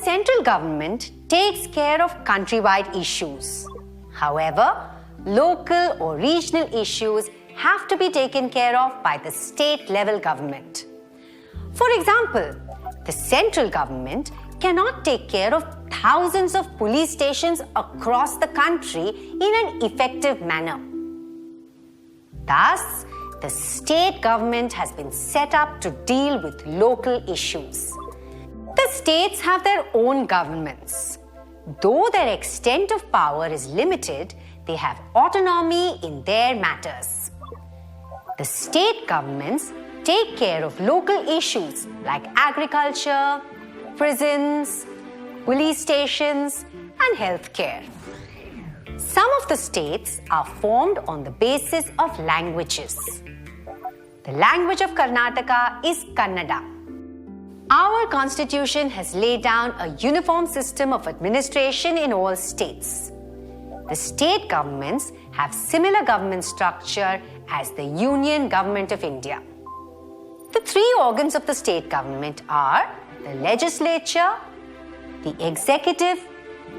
central government takes care of countrywide issues. However, local or regional issues have to be taken care of by the state-level government. For example, the central government cannot take care of thousands of police stations across the country in an effective manner. Thus, the state government has been set up to deal with local issues. The states have their own governments. Though their extent of power is limited, they have autonomy in their matters. The state governments take care of local issues like agriculture, prisons, police stations, and healthcare. Some of the states are formed on the basis of languages. The language of Karnataka is Kannada. Our constitution has laid down a uniform system of administration in all states. The state governments have similar government structure as the Union Government of India. The three organs of the state government are the legislature, the executive,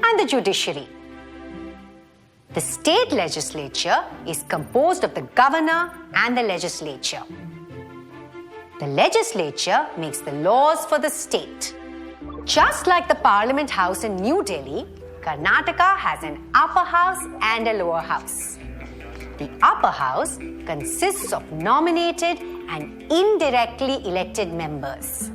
and the judiciary. The state legislature is composed of the governor and the legislature. The legislature makes the laws for the state. Just like the Parliament House in New Delhi, Karnataka has an upper house and a lower house. The upper house consists of nominated and indirectly elected members.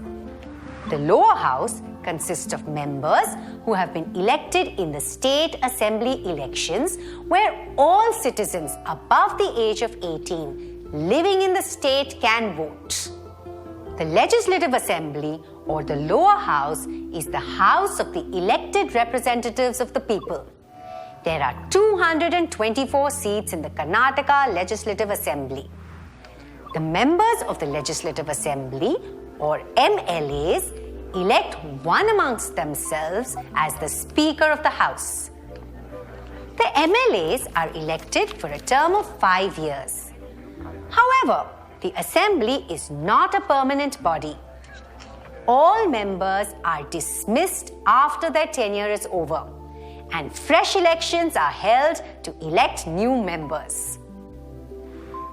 The lower house consists of members who have been elected in the state assembly elections, where all citizens above the age of 18 living in the state can vote. The Legislative Assembly, or the lower house, is the house of the elected representatives of the people. There are 224 seats in the Karnataka Legislative Assembly. The members of the Legislative Assembly, or MLAs, elect one amongst themselves as the Speaker of the House. The MLAs are elected for a term of 5 years. However, the Assembly is not a permanent body. All members are dismissed after their tenure is over, and fresh elections are held to elect new members.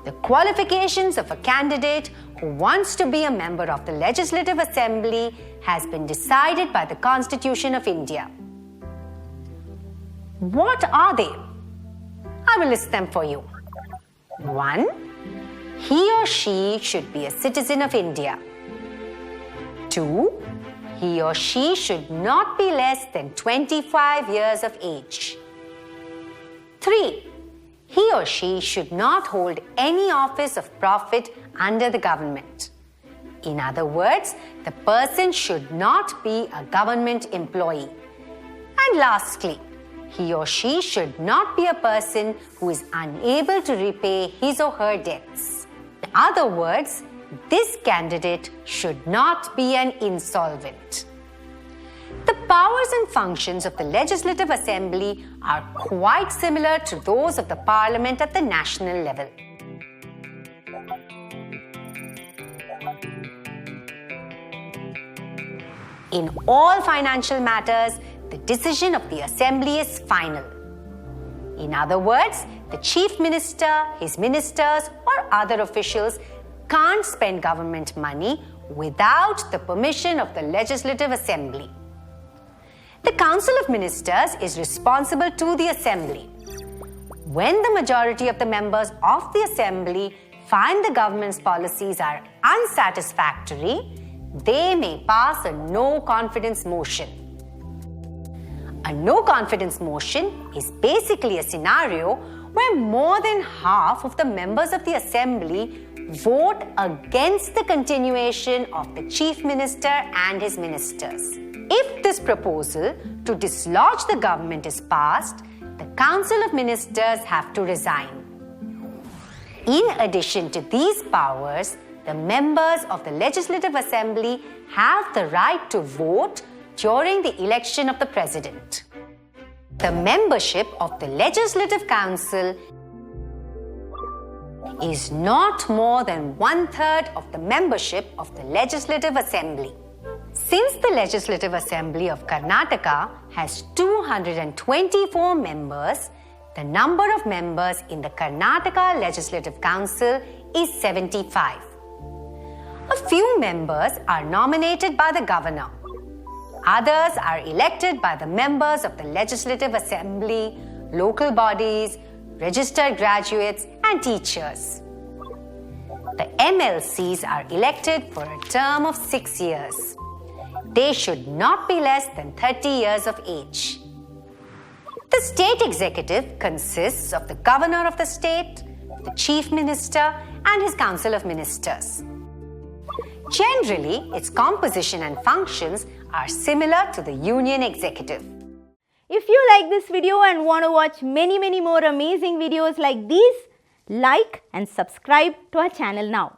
The qualifications of a candidate who wants to be a member of the Legislative Assembly has been decided by the Constitution of India. What are they? I will list them for you. 1. He or she should be a citizen of India. 2. He or she should not be less than 25 years of age. 3. He or she should not hold any office of profit under the government. In other words, the person should not be a government employee. And lastly, he or she should not be a person who is unable to repay his or her debts. In other words, this candidate should not be an insolvent. The powers and functions of the Legislative Assembly are quite similar to those of the Parliament at the national level. In all financial matters, the decision of the Assembly is final. In other words, the Chief Minister, his ministers, or other officials can't spend government money without the permission of the Legislative Assembly. The Council of Ministers is responsible to the Assembly. When the majority of the members of the Assembly find the government's policies are unsatisfactory, they may pass a no-confidence motion. A no-confidence motion is basically a scenario where more than half of the members of the Assembly vote against the continuation of the Chief Minister and his ministers. If this proposal to dislodge the government is passed, the Council of Ministers have to resign. In addition to these powers, the members of the Legislative Assembly have the right to vote during the election of the President. The membership of the Legislative Council is not more than 1/3 of the membership of the Legislative Assembly. Since the Legislative Assembly of Karnataka has 224 members, the number of members in the Karnataka Legislative Council is 75. A few members are nominated by the governor. Others are elected by the members of the Legislative Assembly, local bodies, registered graduates, and teachers. The MLCs are elected for a term of 6 years. They should not be less than 30 years of age. The state executive consists of the governor of the state, the chief minister, and his council of ministers. Generally, its composition and functions are similar to the union executive. If you like this video and want to watch many more amazing videos like these, like and subscribe to our channel now.